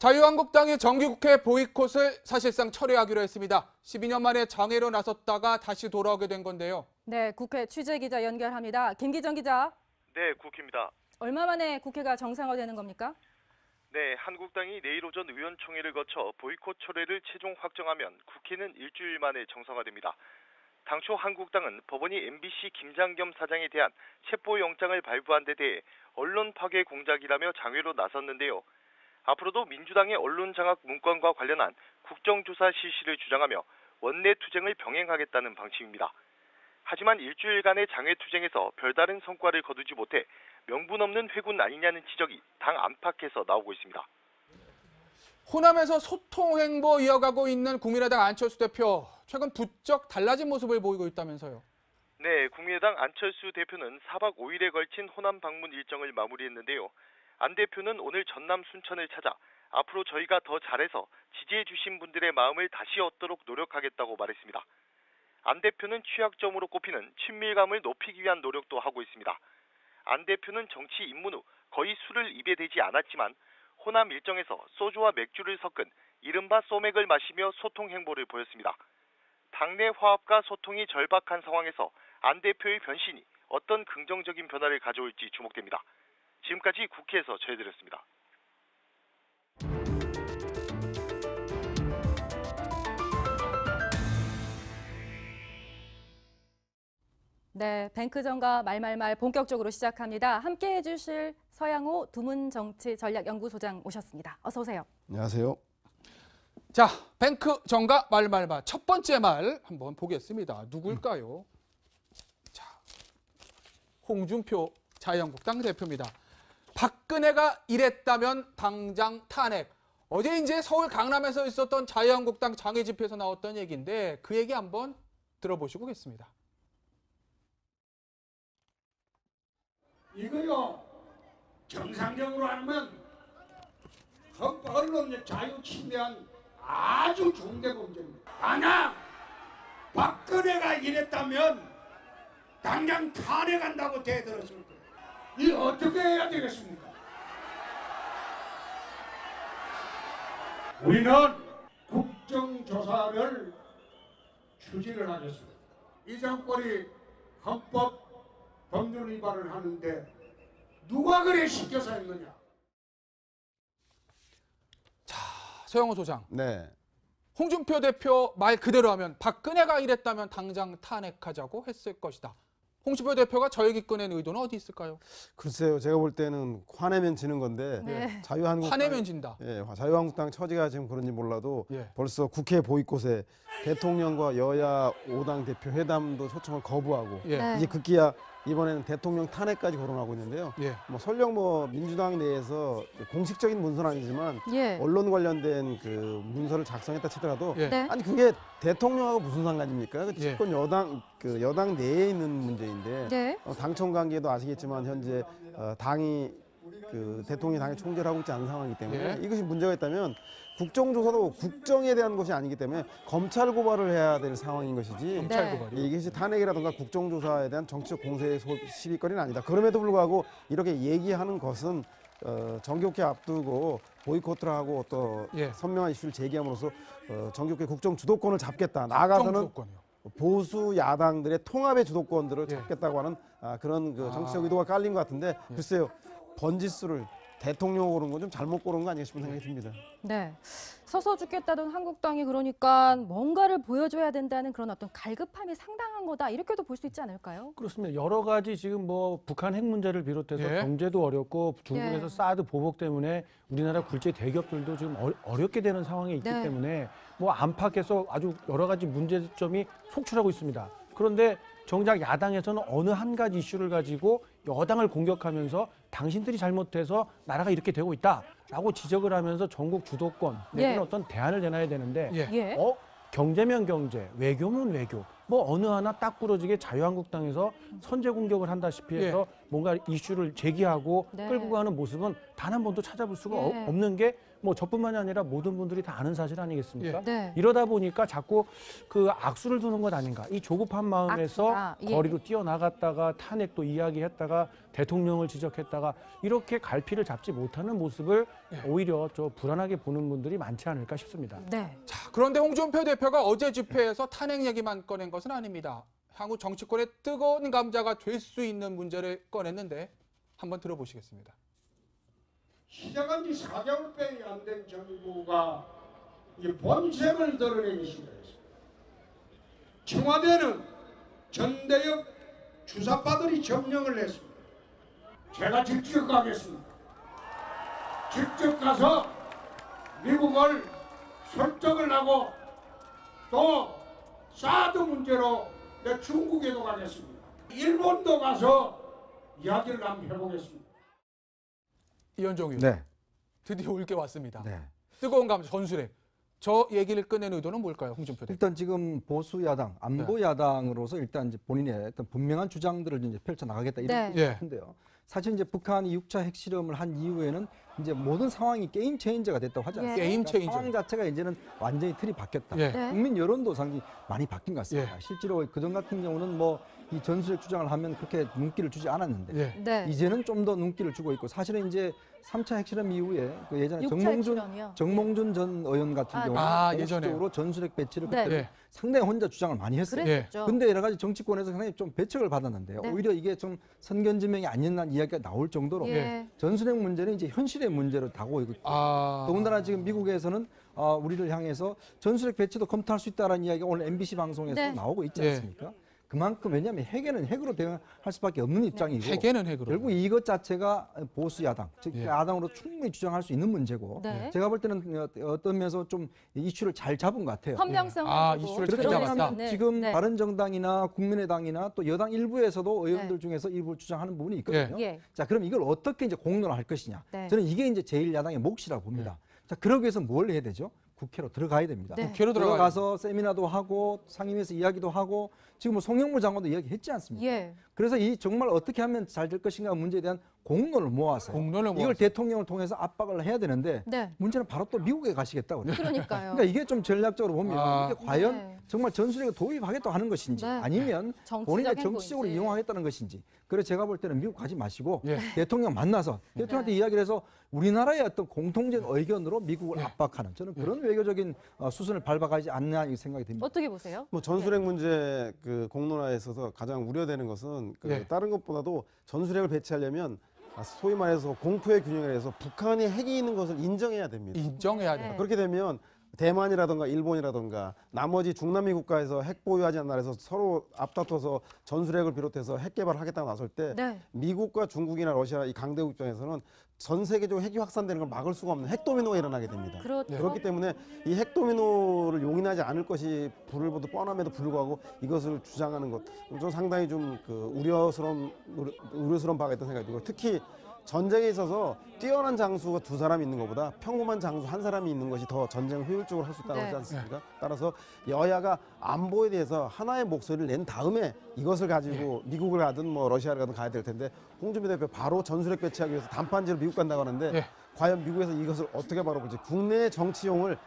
자유한국당이 정기국회 보이콧을 사실상 철회하기로 했습니다. 12년 만에 정회로 나섰다가 다시 돌아오게 된 건데요. 네, 국회 취재기자 연결합니다. 김기정 기자. 네, 국회입니다. 얼마 만에 국회가 정상화되는 겁니까? 네, 한국당이 내일 오전 의원총회를 거쳐 보이콧 철회를 최종 확정하면 국회는 일주일 만에 정상화됩니다. 당초 한국당은 법원이 MBC 김장겸 사장에 대한 체포영장을 발부한 데 대해 언론 파괴 공작이라며 장외로 나섰는데요. 앞으로도 민주당의 언론장악 문건과 관련한 국정조사 실시를 주장하며 원내 투쟁을 병행하겠다는 방침입니다. 하지만 일주일간의 장외 투쟁에서 별다른 성과를 거두지 못해 명분 없는 회군 아니냐는 지적이 당 안팎에서 나오고 있습니다. 호남에서 소통 행보 이어가고 있는 국민의당 안철수 대표, 최근 부쩍 달라진 모습을 보이고 있다면서요. 네, 국민의당 안철수 대표는 4박 5일에 걸친 호남 방문 일정을 마무리했는데요. 안 대표는 오늘 전남 순천을 찾아 앞으로 저희가 더 잘해서 지지해 주신 분들의 마음을 다시 얻도록 노력하겠다고 말했습니다. 안 대표는 취약점으로 꼽히는 친밀감을 높이기 위한 노력도 하고 있습니다. 안 대표는 정치 입문 후 거의 술을 입에 대지 않았지만 호남 일정에서 소주와 맥주를 섞은 이른바 소맥을 마시며 소통 행보를 보였습니다. 당내 화합과 소통이 절박한 상황에서 안 대표의 변신이 어떤 긍정적인 변화를 가져올지 주목됩니다. 지금까지 국회에서 전해드렸습니다. 네, 뱅크전과 말말말 본격적으로 시작합니다. 함께해 주실 서양호 두문정치전략연구소장 오셨습니다. 어서 오세요. 안녕하세요. 자, 뱅크전과 말말말 첫 번째 말 한번 보겠습니다. 누굴까요? 자, 홍준표 자유한국당 대표입니다. 박근혜가 이랬다면 당장 탄핵. 어제 이제 서울 강남에서 있었던 자유한국당 장외 집회에서 나왔던 얘기인데 그 얘기 한번 들어보시고 오겠습니다. 이거요, 정상적으로 하면 언론의 자유 침해한 아주 중대 범죄입니다. 만약 박근혜가 이랬다면 당장 탄핵한다고 대들었을 거예요. 이 어떻게 해야 되겠습니까? 우리는 국정조사를 추진을 하겠습니다. 이 정권이 헌법 법률 위반을 하는데 누가 그래 시켜서 했느냐? 자, 서영호 소장. 네. 홍준표 대표 말 그대로 하면 박근혜가 이랬다면 당장 탄핵하자고 했을 것이다. 홍준표 대표가 저 얘기 꺼낸 의도는 어디 있을까요? 글쎄요, 제가 볼 때는 화내면 지는 건데 네. 자유한국당 화내면 진다. 예, 자유한국당 처지가 지금 그런지 몰라도 예. 벌써 국회 보이콧에 대통령과 여야 5당 대표 회담도 초청을 거부하고 예. 네. 이제 급기야 이번에는 대통령 탄핵까지 거론하고 있는데요. 예. 뭐 설령 뭐 민주당 내에서 공식적인 문서는 아니지만 예. 언론 관련된 그 문서를 작성했다 치더라도 예. 네. 아니 그게 대통령하고 무슨 상관입니까? 그 예. 집권 여당 그 여당 내에 있는 문제인데 네. 당청 관계도 아시겠지만 현재 당이 그 대통령이 당의 총재를 하고 있지 않은 상황이기 때문에 예. 이것이 문제가 있다면 국정조사도 국정에 대한 것이 아니기 때문에 검찰 고발을 해야 될 상황인 것이지 검찰 네. 고발이. 이것이 탄핵이라든가 국정조사에 대한 정치적 공세의 시비거리는 아니다. 그럼에도 불구하고 이렇게 얘기하는 것은 정기국회 앞두고 보이콧을 하고 또 예. 선명한 이슈를 제기함으로써 정기국회 국정 주도권을 잡겠다. 나아가서는 정주도권이요. 보수 야당들의 통합의 주도권들을 예. 잡겠다고 하는 그런 그 정치적 의도가 깔린 것 같은데 글쎄요, 번지수를 대통령으로 고른 건 좀 잘못 고른 거 아닌가 싶은 생각이 듭니다. 네. 서서 죽겠다던 한국당이 그러니까 뭔가를 보여줘야 된다는 그런 어떤 갈급함이 상당한 거다. 이렇게도 볼 수 있지 않을까요? 그렇습니다. 여러 가지 지금 뭐 북한 핵 문제를 비롯해서 예. 경제도 어렵고 중국에서 예. 사드 보복 때문에 우리나라 굴제 대기업들도 지금 어렵게 되는 상황에 있기 네. 때문에 뭐 안팎에서 아주 여러 가지 문제점이 속출하고 있습니다. 그런데 정작 야당에서는 어느 한 가지 이슈를 가지고 여당을 공격하면서 당신들이 잘못해서 나라가 이렇게 되고 있다라고 지적을 하면서 전국 주도권 내지는 예. 어떤 대안을 내놔야 되는데 예. 예. 경제면 경제, 외교면 외교 뭐 어느 하나 딱 부러지게 자유한국당에서 선제 공격을 한다시피 해서 뭔가 이슈를 제기하고 네. 끌고 가는 모습은 단 한 번도 찾아볼 수가 예. 없는 게 뭐 저뿐만이 아니라 모든 분들이 다 아는 사실 아니겠습니까? 네. 이러다 보니까 자꾸 그 악수를 두는 것 아닌가. 이 조급한 마음에서 악수다. 예. 거리로 뛰어나갔다가 탄핵도 이야기했다가 대통령을 지적했다가 이렇게 갈피를 잡지 못하는 모습을 오히려 저 불안하게 보는 분들이 많지 않을까 싶습니다. 네. 자, 그런데 홍준표 대표가 어제 집회에서 탄핵 얘기만 꺼낸 것은 아닙니다. 향후 정치권의 뜨거운 감자가 될 수 있는 문제를 꺼냈는데 한번 들어보시겠습니다. 시작한 지 4개월밖에 안 된 정부가 이제 본색을 드러내기 시작했습니다. 청와대는 전대협 주사파들이 점령을 했습니다. 제가 직접 가겠습니다. 직접 가서 미국을 설득을 하고 또 사드 문제로 내 중국에도 가겠습니다. 일본도 가서 이야기를 한번 해보겠습니다. 이현종 의원, 네. 드디어 올 게 왔습니다. 네. 뜨거운 감자 전술핵. 저 얘기를 꺼낸 의도는 뭘까요, 홍준표 대표? 일단 지금 보수 야당, 안보 야당으로서 일단 이제 본인의 어떤 분명한 주장들을 이제 펼쳐 나가겠다 이런 네. 뜻인데요. 사실 이제 북한이 6차 핵실험을 한 이후에는 이제 모든 상황이 게임 체인저가 됐다고 하지 예. 않습니까? 게임 체인저. 상황 자체가 이제는 완전히 틀이 바뀌었다. 예. 네. 국민 여론도 상당히 많이 바뀐 것 같습니다. 예. 실제로 그전 같은 경우는 뭐 이 전술핵 주장을 하면 그렇게 눈길을 주지 않았는데 예. 네. 이제는 좀 더 눈길을 주고 있고 사실은 이제 3차 핵실험 이후에 그 예전에 6차 핵실험이요? 정몽준 전 의원 같은 아, 경우는 아, 예전에요. 공식적으로 전술핵 배치를 네. 그때 예. 상당히 혼자 주장을 많이 했어요. 그랬죠. 근데 여러 가지 정치권에서 상당히 좀 배척을 받았는데요. 네. 오히려 이게 좀 선견지명이 아니었다는 이야기가 나올 정도로 예. 전술핵 문제는 이제 현실의 문제로 다가오고 있고 아, 더군다나 지금 미국에서는 우리를 향해서 전술핵 배치도 검토할 수 있다는 이야기가 오늘 MBC 방송에서 네. 나오고 있지 예. 않습니까? 그만큼 왜냐하면 핵에는 핵으로 대응할 수밖에 없는 입장이고 핵에는 핵으로. 결국 이것 자체가 보수 야당, 즉 예. 야당으로 충분히 주장할 수 있는 문제고 네. 제가 볼 때는 어떤 면에서 좀 이슈를 잘 잡은 것 같아요. 선명성 아, 가지고 이슈를 그렇게 잘 드러낼 수 잡았다. 되면 있는, 지금 네. 바른정당이나 국민의당이나 또 여당 일부에서도 의원들 네. 중에서 일부 주장하는 부분이 있거든요. 예. 자, 그럼 이걸 어떻게 이제 공론화할 것이냐? 네. 저는 이게 이제 제1야당의 몫이라고 봅니다. 자, 그러기 위해서 뭘 해야 되죠? 국회로 들어가야 됩니다. 네. 국회로 들어가서 세미나도 하고 상임위에서 이야기도 하고 지금 뭐 송영무 장관도 이야기했지 않습니까? 예. 그래서 이 정말 어떻게 하면 잘 될 것인가 문제에 대한 공론을 모아서 공론을 이걸 모아서. 대통령을 통해서 압박을 해야 되는데 네. 문제는 바로 또 미국에 가시겠다고 그래요. 그러니까요. 그러니까 이게 좀 전략적으로 보면 아. 이게 과연 네. 정말 전술핵을 도입하겠다고 하는 것인지 네. 아니면 정치적 본인의 행보인지. 정치적으로 이용하겠다는 것인지. 그래서 제가 볼 때는 미국 가지 마시고 예. 대통령 만나서 대통령한테 네. 이야기를 해서 우리나라의 어떤 공통적 의견으로 미국을 압박하는 저는 그런 외교적인 수순을 밟아가지 않나 이 생각이 듭니다. 어떻게 보세요? 뭐 전술핵 문제 그 공론화에 있어서 가장 우려되는 것은 그 예. 다른 것보다도 전술핵을 배치하려면 소위 말해서 공포의 균형에 의해서 북한이 핵이 있는 것을 인정해야 됩니다. 인정해야 돼. 네. 그렇게 되면 대만이라든가 일본이라든가 나머지 중남미 국가에서 핵 보유하지 않는 나라에서 서로 앞다퉈서 전술핵을 비롯해서 핵 개발을 하겠다고 나설 때 네. 미국과 중국이나 러시아 이 강대국 입장에서는 전 세계적으로 핵이 확산되는 걸 막을 수가 없는 핵 도미노가 일어나게 됩니다. 그렇죠. 그렇기 때문에 이 핵 도미노를 용인하지 않을 것이 불을 보듯 뻔함에도 불구하고 이것을 주장하는 것, 좀 상당히 좀 그 우려스러운 바가 있다는 생각이 들고 특히 전쟁에 있어서 뛰어난 장수가 두 사람이 있는 것보다 평범한 장수 한 사람이 있는 것이 더 전쟁을 효율적으로 할 수 있다고 네. 하지 않습니까? 따라서 여야가 안보에 대해서 하나의 목소리를 낸 다음에 이것을 가지고 미국을 가든 뭐 러시아를 가든 가야 될 텐데 홍준표 대표 바로 전술핵 배치하기 위해서 단판지로 미국 간다고 하는데 예. 과연 미국에서 이것을 어떻게 바라볼지 국내 정치용을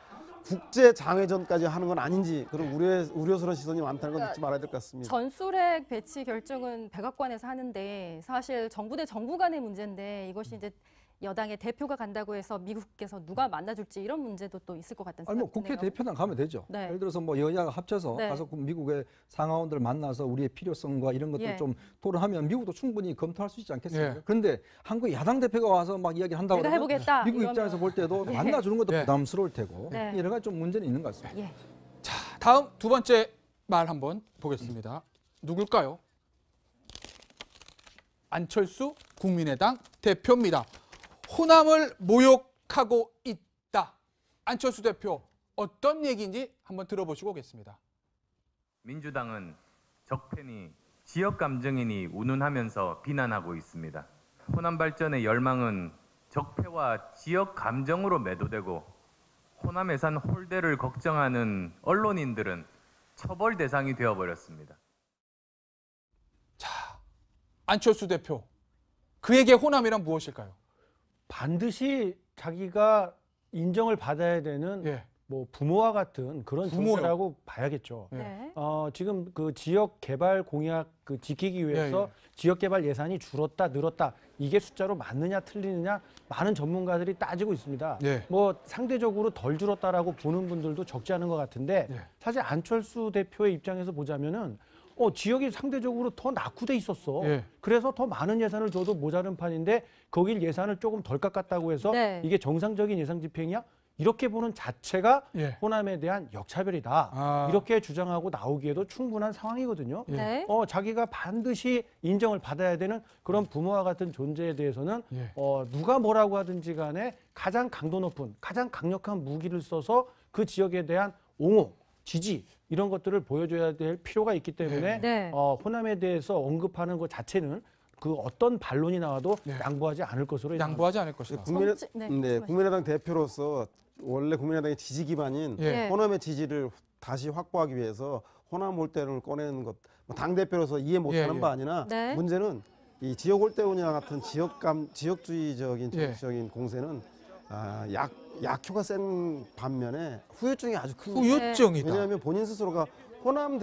국제 장외전까지 하는 건 아닌지 그런 우려스러운 시선이 많다는 건 잊지 말아야 될 것 같습니다. 전술핵 배치 결정은 백악관에서 하는데 사실 정부 대 정부 간의 문제인데 이것이 이제 여당의 대표가 간다고 해서 미국께서 누가 만나줄지 이런 문제도 또 있을 것 같다는 아니 뭐 생각이 국회 드네요. 대표단 가면 되죠. 네. 예를 들어서 뭐 여야가 합쳐서 네. 가서 미국의 상하원들 만나서 우리의 필요성과 이런 것들 예. 좀 토론하면 미국도 충분히 검토할 수 있지 않겠습니까? 예. 그런데 한국 야당 대표가 와서 막 이야기를 한다고 내가 그러면 해보겠다. 미국 이러면- 입장에서 볼 때도 만나주는 것도 예. 부담스러울 테고 네. 여러 가지 좀 문제는 있는 것 같습니다. 예. 자, 다음 두 번째 말 한번 보겠습니다. 누굴까요? 안철수 국민의당 대표입니다. 호남을 모욕하고 있다. 안철수 대표 어떤 얘기인지 한번 들어보시고 오겠습니다. 민주당은 적폐니 지역 감정이니 운운하면서 비난하고 있습니다. 호남 발전의 열망은 적폐와 지역 감정으로 매도되고 호남에 산 홀대를 걱정하는 언론인들은 처벌 대상이 되어버렸습니다. 자, 안철수 대표 그에게 호남이란 무엇일까요? 반드시 자기가 인정을 받아야 되는 예. 뭐 부모와 같은 그런 부모요? 존재라고 봐야겠죠. 네. 지금 그 지역 개발 공약 그 지키기 위해서 예. 지역 개발 예산이 줄었다 늘었다 이게 숫자로 맞느냐 틀리느냐 많은 전문가들이 따지고 있습니다. 예. 뭐 상대적으로 덜 줄었다라고 보는 분들도 적지 않은 것 같은데 예. 사실 안철수 대표의 입장에서 보자면은 지역이 상대적으로 더 낙후돼 있었어. 예. 그래서 더 많은 예산을 줘도 모자른 판인데 거길 예산을 조금 덜 깎았다고 해서 네. 이게 정상적인 예산 집행이야? 이렇게 보는 자체가 예. 호남에 대한 역차별이다. 아. 이렇게 주장하고 나오기에도 충분한 상황이거든요. 예. 네. 자기가 반드시 인정을 받아야 되는 그런 부모와 같은 존재에 대해서는 예. 누가 뭐라고 하든지 간에 가장 강도 높은 가장 강력한 무기를 써서 그 지역에 대한 옹호, 지지 이런 것들을 보여줘야 될 필요가 있기 때문에 네. 호남에 대해서 언급하는 것 자체는 그 어떤 반론이 나와도 네. 양보하지 않을 것으로 예상합니다. 양보하지 않을 것이다. 네, 네, 말씀하시죠. 국민의당 대표로서 원래 국민의당의 지지 기반인 예. 호남의 지지를 다시 확보하기 위해서 호남 홀대론을 꺼내는 것, 당 대표로서 이해 못하는 예. 바 아니나 네. 문제는 이 지역 홀대론이나 같은 지역주의적인 예. 정치적인 공세는 약효가 센 반면에 후유증이 아주 큽니다. 후유증이다. 왜냐하면 본인 스스로가 호남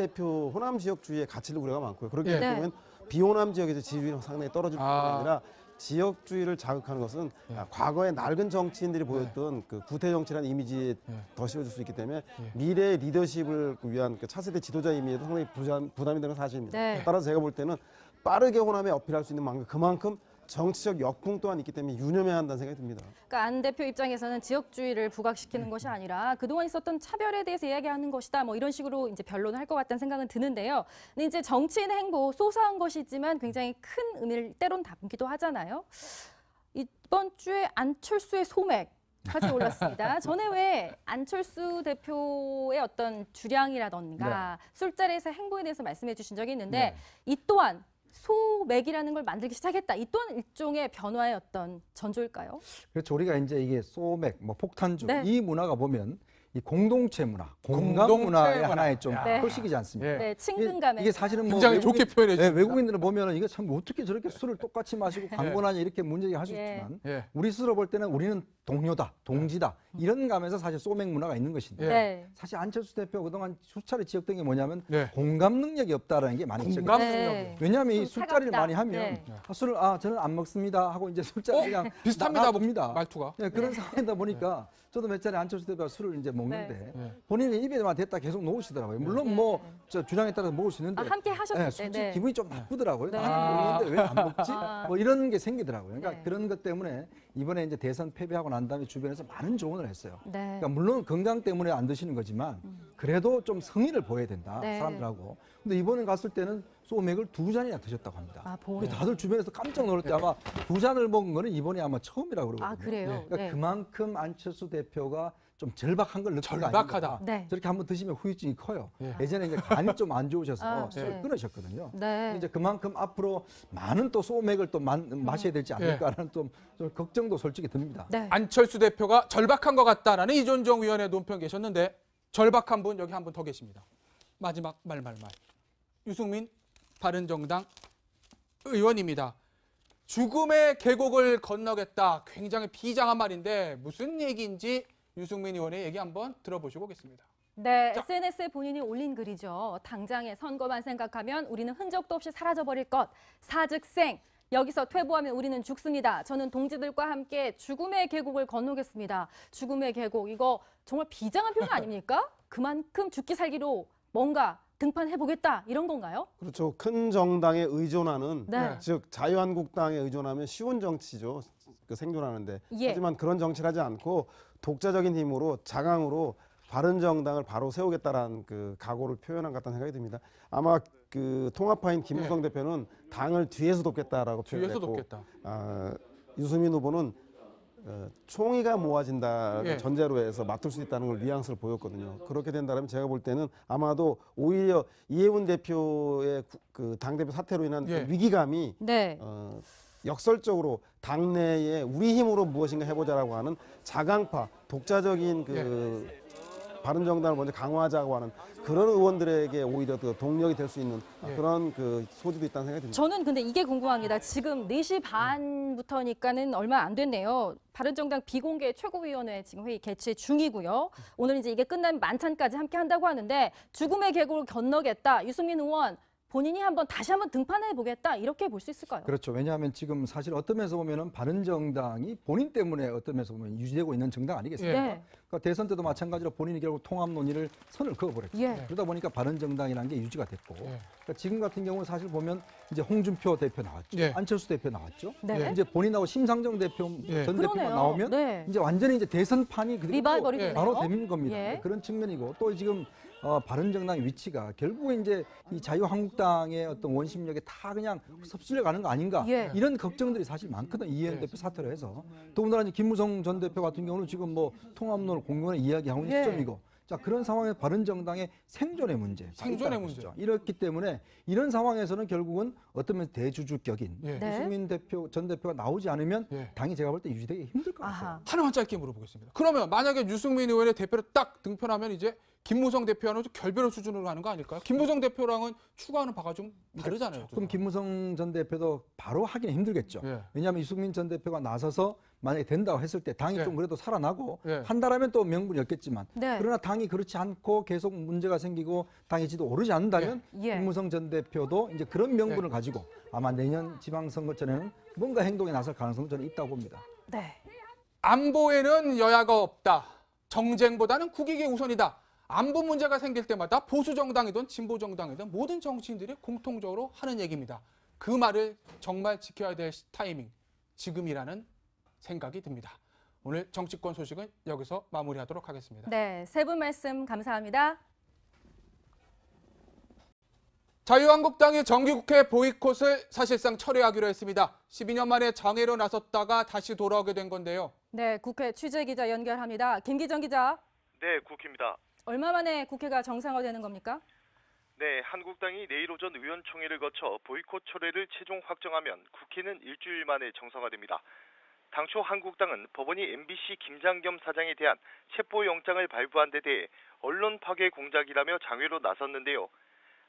지역주의의 가치를 우려가 많고요. 그렇기 예. 때문에 비호남 지역에서 지지율이 상당히 떨어질 뿐만 아. 아니라 지역주의를 자극하는 것은 예. 과거에 낡은 정치인들이 보였던 그 구태 정치라는 이미지에 예. 더 씌워줄 수 있기 때문에 예. 미래의 리더십을 위한 그 차세대 지도자 이미지에도 상당히 부담이 되는 사실입니다. 네. 따라서 제가 볼 때는 빠르게 호남에 어필할 수 있는 그만큼 정치적 역풍 또한 있기 때문에 유념해야 한다는 생각이 듭니다. 그러니까 안 대표 입장에서는 지역주의를 부각시키는 것이 아니라 그동안 있었던 차별에 대해서 이야기하는 것이다. 뭐 이런 식으로 이제 변론을 할 것 같다는 생각은 드는데요. 근데 이제 정치인 행보 소소한 것이지만 굉장히 큰 의미를 때론 담기도 하잖아요. 이번 주에 안철수의 소맥 화제 올랐습니다. 전에 왜 안철수 대표의 어떤 주량이라던가 술자리에서 행보에 대해서 말씀해 주신 적이 있는데 네. 이 또한 소맥이라는 걸 만들기 시작했다. 이 또한 일종의 변화의 어떤 전조일까요? 그렇죠. 우리가 이제 이게 소맥, 뭐 폭탄주 네. 이 문화가 보면 이 공동체 문화, 공감 공동체 문화의 문화. 하나의 좀 야. 표식이지 않습니까? 예. 네, 친근감에 이게 사실은 뭐 굉장히 좋게 표현해 주십니다. 외국인들은 보면은 이게 참 어떻게 저렇게 술을 똑같이 마시고 광고나냐 이렇게 문제할 수 예. 있지만 예. 우리 스스로 볼 때는 우리는 동료다, 동지다 이런 감에서 사실 소맥 문화가 있는 것인데 예. 네. 사실 안철수 대표 그동안 수차례 지적된 게 뭐냐면 네. 공감 능력이 없다라는 게 많이 공감 지적돼요. 네. 왜냐하면 이 좀 술자리를 차갑다. 많이 하면 네. 술을 저는 안 먹습니다 하고 이제 술자리 그냥 비슷합니다. 납니다. 말투가. 네, 그런 상황이다 보니까 저도 몇 차례 안철수 대표가 술을 이제 먹는데 네. 본인은 입에만 댔다 계속 놓으시더라고요. 물론 뭐 저 주장에 따라서 먹을 수 있는데 함께 하셨을 때, 솔직히 네. 기분이 좀 나쁘더라고요. 네. 나는 왜 안 먹지? 뭐 이런 게 생기더라고요. 그러니까 네. 그런 것 때문에 이번에 이제 대선 패배하고 난 다음에 주변에서 많은 조언을 했어요. 네. 그러니까 물론 건강 때문에 안 드시는 거지만 그래도 좀 성의를 보여야 된다 네. 사람들하고. 근데 이번에 갔을 때는 소맥을 2잔이나 드셨다고 합니다. 아, 근데 보네. 다들 주변에서 깜짝 놀랄 때 아마 2잔을 먹은 거는 이번에 아마 처음이라고 그러거든요. 아, 그래요? 그러니까 네. 그만큼 안철수 대표가 좀 절박한 걸 느낀 거 절박하다. 아닙니까? 네. 저렇게 한번 드시면 후유증이 커요. 예. 예전에 이제 간이 좀 안 좋으셔서 아, 술을 네. 끊으셨거든요. 네. 이제 그만큼 앞으로 많은 또 소맥을 또 마셔야 되지 않을까라는 좀 걱정도 솔직히 듭니다. 네. 안철수 대표가 절박한 것 같다라는 이존정 위원의 논평 계셨는데 절박한 분 여기 한 분 더 계십니다. 마지막 말. 유승민 바른정당 의원입니다. 죽음의 계곡을 건너겠다. 굉장히 비장한 말인데 무슨 얘기인지 유승민 의원의 얘기 한번 들어보시고 오겠습니다. 네, SNS에 본인이 올린 글이죠. 당장의 선거만 생각하면 우리는 흔적도 없이 사라져버릴 것. 사즉생. 여기서 퇴보하면 우리는 죽습니다. 저는 동지들과 함께 죽음의 계곡을 건너겠습니다. 죽음의 계곡. 이거 정말 비장한 표현 아닙니까? 그만큼 죽기 살기로 뭔가 등판해보겠다. 이런 건가요? 그렇죠. 큰 정당에 의존하는 네. 즉 자유한국당에 의존하면 쉬운 정치죠. 그 생존하는데. 예. 하지만 그런 정치를 하지 않고 독자적인 힘으로 자강으로 바른정당을 바로 세우겠다라는 그 각오를 표현한 것 같다는 생각이 듭니다. 아마 그 통합파인 김무성 대표는 당을 뒤에서 돕겠다라고 뒤에서 표현했고 돕겠다. 유승민 후보는 총의가 모아진다를 예. 전제로 해서 맡을 수 있다는 걸 뉘앙스를 보였거든요. 그렇게 된다면 제가 볼 때는 아마도 오히려 이해운 대표의 그 당대표 사퇴로 인한 예. 그 위기감이 네. 역설적으로 당내에 우리 힘으로 무엇인가 해보자라고 하는 자강파, 독자적인 그 바른정당을 먼저 강화하자고 하는 그런 의원들에게 오히려 그 동력이 될 수 있는 예. 그런 그 소지도 있다는 생각이 듭니다. 저는 근데 이게 궁금합니다. 지금 4시 반부터니까는 얼마 안 됐네요. 바른정당 비공개 최고위원회 지금 회의 개최 중이고요. 오늘 이제 이게 끝나면 만찬까지 함께 한다고 하는데 죽음의 계곡을 건너겠다. 유승민 의원 본인이 다시 한번 등판해 보겠다. 이렇게 볼 수 있을까요? 그렇죠. 왜냐하면 지금 사실 어떤 면에서 보면은 바른정당이 본인 때문에 어떤 면에서 보면 유지되고 있는 정당 아니겠습니까? 네. 그러니까 대선 때도 마찬가지로 본인이 결국 통합 논의를 선을 그어버렸죠. 예. 그러다 보니까 바른정당이라는 게 유지가 됐고 예. 그러니까 지금 같은 경우는 사실 보면 이제 홍준표 대표 나왔죠. 예. 안철수 대표 나왔죠. 네. 이제 본인하고 심상정 대표 예. 전 대표가 그러네요. 나오면 네. 이제 완전히 이제 대선판이 그대로 리바이벌이 예. 되네요. 바로 되는 겁니다. 예. 그런 측면이고 또 지금 바른정당의 위치가 결국 이제 이 자유한국당의 어떤 원심력에 다 그냥 섭실려 가는 거 아닌가 예. 이런 걱정들이 사실 많거든. 이해연 대표 사퇴를 해서 더군다나 이제 김무성 전 대표 같은 경우는 지금 뭐 통합론을 공론에 이야기하고 있는 예. 시점이고 자 그런 상황에서 바른정당의 생존의 문제, 생존의 있다는 문제. 것이죠. 이렇기 때문에 이런 상황에서는 결국은 어떤 면에서 대주주격인 예. 네. 유승민 대표 전 대표가 나오지 않으면 예. 당이 제가 볼 때 유지되기 힘들 것 같아요. 아하. 하나만 짧게 물어보겠습니다. 그러면 만약에 유승민 의원의 대표로 딱 등편하면 이제 김무성 대표와는 좀 결별의 수준으로 가는 거 아닐까요? 김무성 대표랑은 추구하는 바가 좀 다르잖아요. 그럼 김무성 전 대표도 바로 하기는 힘들겠죠. 예. 왜냐하면 유승민 전 대표가 나서서 만약에 된다고 했을 때 당이 예. 좀 그래도 살아나고 예. 한다라면 또 명분이 없겠지만 네. 그러나 당이 그렇지 않고 계속 문제가 생기고 당의 지도 오르지 않는다면 예. 김무성 전 대표도 이제 그런 명분을 가지고 아마 내년 지방선거 전에는 뭔가 행동에 나설 가능성은 저는 있다고 봅니다. 네. 안보에는 여야가 없다. 정쟁보다는 국익이 우선이다. 안보 문제가 생길 때마다 보수 정당이든 진보 정당이든 모든 정치인들이 공통적으로 하는 얘기입니다. 그 말을 정말 지켜야 될 타이밍, 지금이라는 생각이 듭니다. 오늘 정치권 소식은 여기서 마무리하도록 하겠습니다. 네, 세 분 말씀 감사합니다. 자유한국당이 정기국회 보이콧을 사실상 철회하기로 했습니다. 12년 만에 장애로 나섰다가 다시 돌아오게 된 건데요. 네, 국회 취재기자 연결합니다. 김기정 기자, 네, 국회입니다. 얼마 만에 국회가 정상화되는 겁니까? 네, 한국당이 내일 오전 의원총회를 거쳐 보이콧 철회를 최종 확정하면 국회는 일주일 만에 정상화됩니다. 당초 한국당은 법원이 MBC 김장겸 사장에 대한 체포영장을 발부한 데 대해 언론 파괴 공작이라며 장외로 나섰는데요.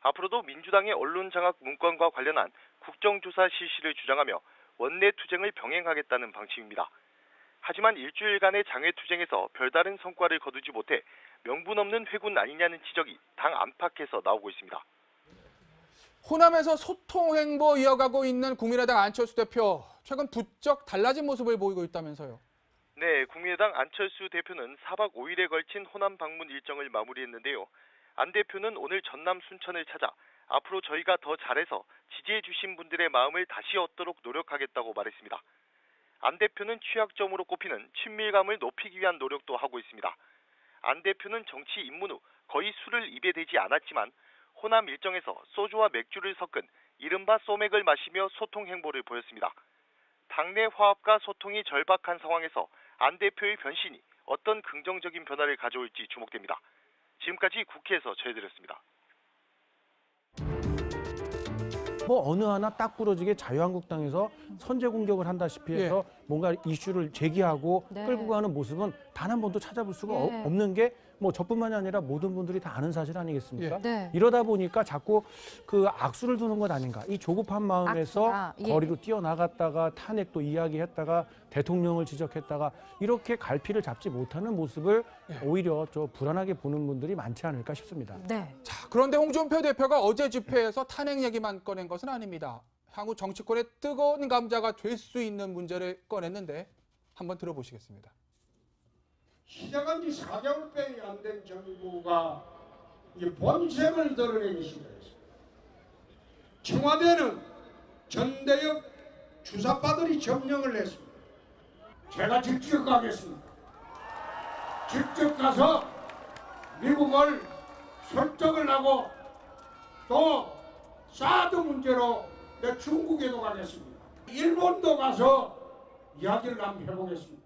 앞으로도 민주당의 언론장악 문건과 관련한 국정조사 실시를 주장하며 원내투쟁을 병행하겠다는 방침입니다. 하지만 일주일간의 장외투쟁에서 별다른 성과를 거두지 못해 명분 없는 회군 아니냐는 지적이 당 안팎에서 나오고 있습니다. 호남에서 소통 행보 이어가고 있는 국민의당 안철수 대표, 최근 부쩍 달라진 모습을 보이고 있다면서요. 네, 국민의당 안철수 대표는 4박 5일에 걸친 호남 방문 일정을 마무리했는데요. 안 대표는 오늘 전남 순천을 찾아 앞으로 저희가 더 잘해서 지지해 주신 분들의 마음을 다시 얻도록 노력하겠다고 말했습니다. 안 대표는 취약점으로 꼽히는 친밀감을 높이기 위한 노력도 하고 있습니다. 안 대표는 정치 입문 후 거의 술을 입에 대지 않았지만 호남 일정에서 소주와 맥주를 섞은 이른바 소맥을 마시며 소통 행보를 보였습니다. 당내 화합과 소통이 절박한 상황에서 안 대표의 변신이 어떤 긍정적인 변화를 가져올지 주목됩니다. 지금까지 국회에서 전해드렸습니다. 뭐 어느 하나 딱 부러지게 자유한국당에서 선제 공격을 한다시피 해서 뭔가 이슈를 제기하고 네. 끌고 가는 모습은 단 한 번도 찾아볼 수가 예. 없는 게 뭐 저뿐만이 아니라 모든 분들이 다 아는 사실 아니겠습니까? 네. 이러다 보니까 자꾸 그 악수를 두는 것 아닌가. 이 조급한 마음에서 악수다. 예. 거리로 뛰어나갔다가 탄핵도 이야기했다가 대통령을 지적했다가 이렇게 갈피를 잡지 못하는 모습을 오히려 좀 불안하게 보는 분들이 많지 않을까 싶습니다. 네. 자, 그런데 홍준표 대표가 어제 집회에서 탄핵 얘기만 꺼낸 것은 아닙니다. 향후 정치권의 뜨거운 감자가 될 수 있는 문제를 꺼냈는데 한번 들어보시겠습니다. 시작한 지 4개월밖에 안 된 정부가 이 본색을 드러내기 시작했습니다. 청와대는 전대협 주사파들이 점령을 했습니다. 제가 직접 가겠습니다. 직접 가서 미국을 설득을 하고 또 사드 문제로 중국에도 가겠습니다. 일본도 가서 이야기를 한번 해보겠습니다.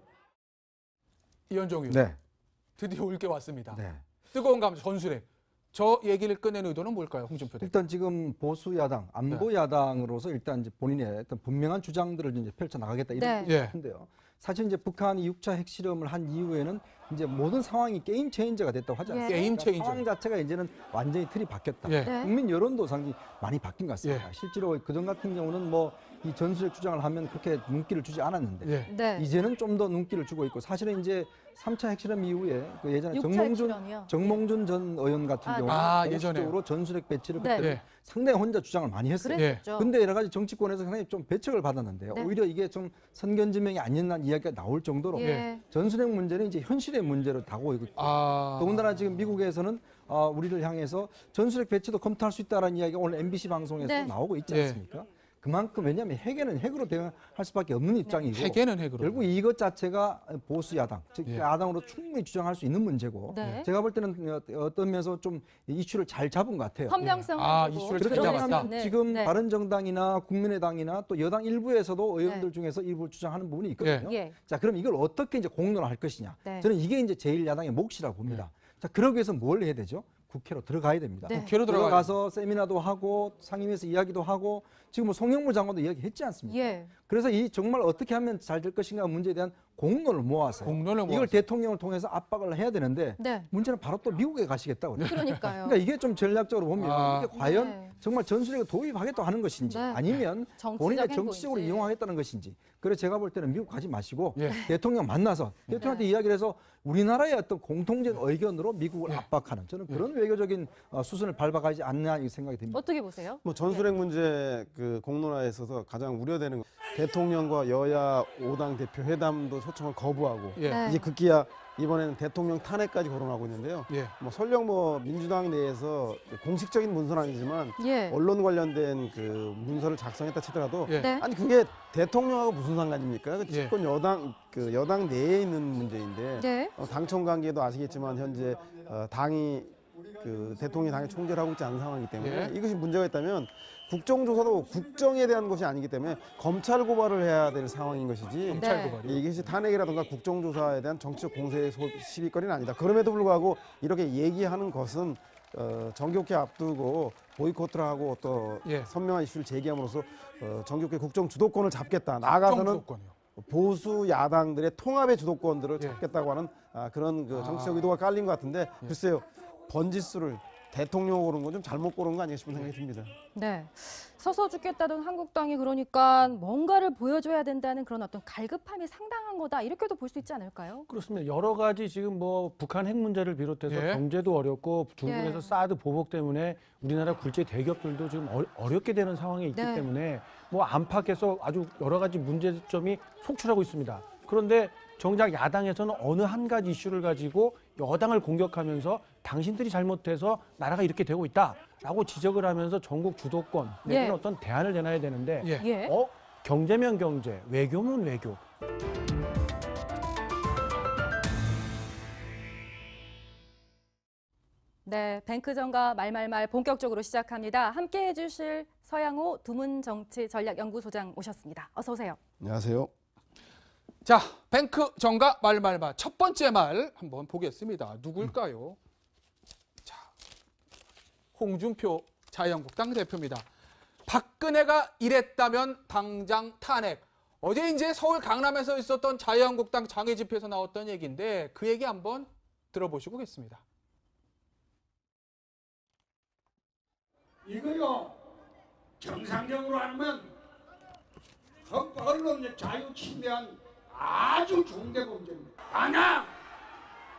이현정 의원, 네. 드디어 올 게 왔습니다. 네. 뜨거운 감자 전술핵. 저 얘기를 꺼낸 의도는 뭘까요, 홍준표 대표? 일단 지금 보수 야당, 안보 야당으로서 일단 이제 본인의 어떤 분명한 주장들을 이제 펼쳐 나가겠다 이런 네. 뜻인 것 같은데요. 사실 이제 북한이 6차 핵실험을 한 이후에는 이제 모든 상황이 게임 체인저가 됐다고 하지 않습니까? 게임 체인저. 상황 자체가 이제는 완전히 틀이 바뀌었다. 예. 네. 국민 여론도 상당히 많이 바뀐 것 같습니다. 예. 실제로 그전 같은 경우는 뭐 이 전술핵 주장을 하면 그렇게 눈길을 주지 않았는데 예. 네. 이제는 좀 더 눈길을 주고 있고 사실은 이제 3차 핵실험 이후에 그 예전에 6차 핵실험이요. 정몽준 전 의원 같은 경우는 예전에. 공식적으로 전술핵 배치를 네. 그때 예. 상당히 혼자 주장을 많이 했어요. 그랬었죠. 근데 여러 가지 정치권에서 상당히 좀 배척을 받았는데요. 네. 오히려 이게 좀 선견지명이 아니었나 이야기가 나올 정도로 예. 전술핵 문제는 이제 현실의 문제로 다가오고 있고 더군다나 지금 미국에서는 우리를 향해서 전술핵 배치도 검토할 수 있다라는 이야기가 오늘 MBC 방송에서 네. 나오고 있지 예. 않습니까? 그만큼 왜냐하면 핵에는 핵으로 대응할 수밖에 없는 입장이고 핵에는 핵으로. 결국 이것 자체가 보수 야당, 즉 예. 야당으로 충분히 주장할 수 있는 문제고 네. 제가 볼 때는 어떤 면에서 좀 이슈를 잘 잡은 것 같아요. 선명성을 두고 이슈를 그렇게 잘 그런 잡았다. 되면 네. 지금 네. 바른정당이나 국민의당이나 또 여당 일부에서도 의원들 중에서 일부 주장하는 부분이 있거든요. 예. 자, 그럼 이걸 어떻게 이제 공론화할 것이냐? 네. 저는 이게 이제 제1야당의 몫이라고 봅니다. 자, 그러기 위해서 뭘 해야 되죠? 국회로 들어가야 됩니다. 네. 국회로 들어가서 세미나도 하고 상임위에서 이야기도 하고 지금 뭐 송영무 장관도 이야기했지 않습니까? 예. 그래서 이 정말 어떻게 하면 잘 될 것인가 문제에 대한 공론을 모아서 공론을 이걸 모아서. 대통령을 통해서 압박을 해야 되는데 네. 문제는 바로 또 미국에 가시겠다고 그래요. 그러니까요. 그러니까 이게 좀 전략적으로 보면 이게 과연 네. 정말 전술핵을 도입하겠다 하는 것인지 네. 아니면 정치적 본인의 정치적으로 행보인지. 이용하겠다는 것인지. 그래서 제가 볼 때는 미국 가지 마시고 예. 대통령 만나서 대통령한테 네. 이야기를 해서 우리나라의 어떤 공통적 의견으로 미국을 압박하는 저는 그런 외교적인 수순을 밟아가지 않나 이 생각이 듭니다. 어떻게 보세요? 뭐 전술핵 문제 그 공론화에 있어서 가장 우려되는 건 대통령과 여야 5당 대표 회담도 초청을 거부하고 예. 네. 이제 급기야 이번에는 대통령 탄핵까지 거론하고 있는데요. 예. 뭐 설령 뭐 민주당 내에서 공식적인 문서는 아니지만 예. 언론 관련된 그 문서를 작성했다 치더라도 예. 네. 아니 그게 대통령하고 무슨 상관입니까? 그 예. 집권 여당 그 여당 내에 있는 문제인데 네. 당청 관계도 아시겠지만 현재 당이 그 대통령이 당의 총재를 하고 있지 않은 상황이기 때문에 예. 이것이 문제가 있다면 국정조사도 국정에 대한 것이 아니기 때문에 검찰 고발을 해야 될 상황인 것이지 검찰 네. 고발이. 이것이 탄핵이라든가 국정조사에 대한 정치적 공세의 시비거리는 아니다. 그럼에도 불구하고 이렇게 얘기하는 것은 정기국회 앞두고 보이콧을 하고 또 예. 선명한 이슈를 제기함으로써 정기국회 국정 주도권을 잡겠다. 나아가서는 정주권이요. 보수 야당들의 통합의 주도권들을 예. 잡겠다고 하는 그런 그 정치적 의도가 깔린 것 같은데 글쎄요. 번지수를 대통령 고른 건 좀 잘못 고른 거 아닌가 싶은 생각이 듭니다. 네. 서서 죽겠다던 한국당이 그러니까 뭔가를 보여줘야 된다는 그런 어떤 갈급함이 상당한 거다. 이렇게도 볼 수 있지 않을까요? 그렇습니다. 여러 가지 지금 뭐 북한 핵 문제를 비롯해서 예. 경제도 어렵고 중국에서 예. 사드 보복 때문에 우리나라 굴제 대기업들도 지금 어렵게 되는 상황에 있기 네. 때문에 뭐 안팎에서 아주 여러 가지 문제점이 속출하고 있습니다. 그런데 정작 야당에서는 어느 한 가지 이슈를 가지고 여당을 공격하면서 당신들이 잘못해서 나라가 이렇게 되고 있다라고 지적을 하면서 전국 주도권 내지는 예. 어떤 대안을 내놔야 되는데 예. 예. 경제면 경제, 외교면 외교. 네, 뱅크전과 말말말 본격적으로 시작합니다. 함께해 주실 서양호 두문정치전략연구소장 오셨습니다. 어서 오세요. 안녕하세요. 자, 뱅크 정가 말말말 첫 번째 말 한번 보겠습니다. 누굴까요? 자, 홍준표 자유한국당 대표입니다. 박근혜가 이랬다면 당장 탄핵. 어제 이제 서울 강남에서 있었던 자유한국당 장애 집회에서 나왔던 얘기인데 그 얘기 한번 들어보시고 오겠습니다. 이거요 정상적으로 하면 언론의 자유 침해한 아주 중대 문제입니다. 만약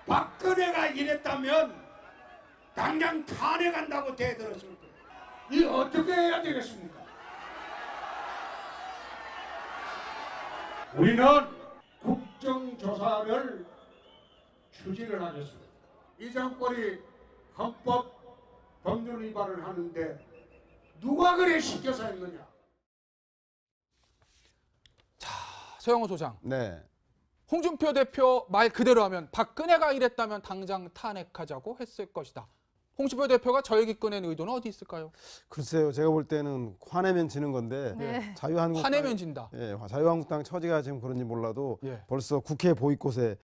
박근혜가 이랬다면 당장 탄핵한다고 대들었을 거예요. 이 어떻게 해야 되겠습니까? 우리는 국정조사를 추진을 하겠습니다. 이 정권이 헌법 법률 위반을 하는데 누가 그래 시켜서 했느냐? 서영호 소장, 네. 홍준표 대표 말 그대로 하면 박근혜가 이랬다면 당장 탄핵하자고 했을 것이다. 홍준표 대표가 저 얘기 꺼낸 의도는 어디 있을까요? 글쎄요. 제가 볼 때는 화내면 지는 건데 네. 자유한국당 화내면 진다. 자유한국당 처지가 지금 그런지 몰라도 예. 벌써 국회 보이콧에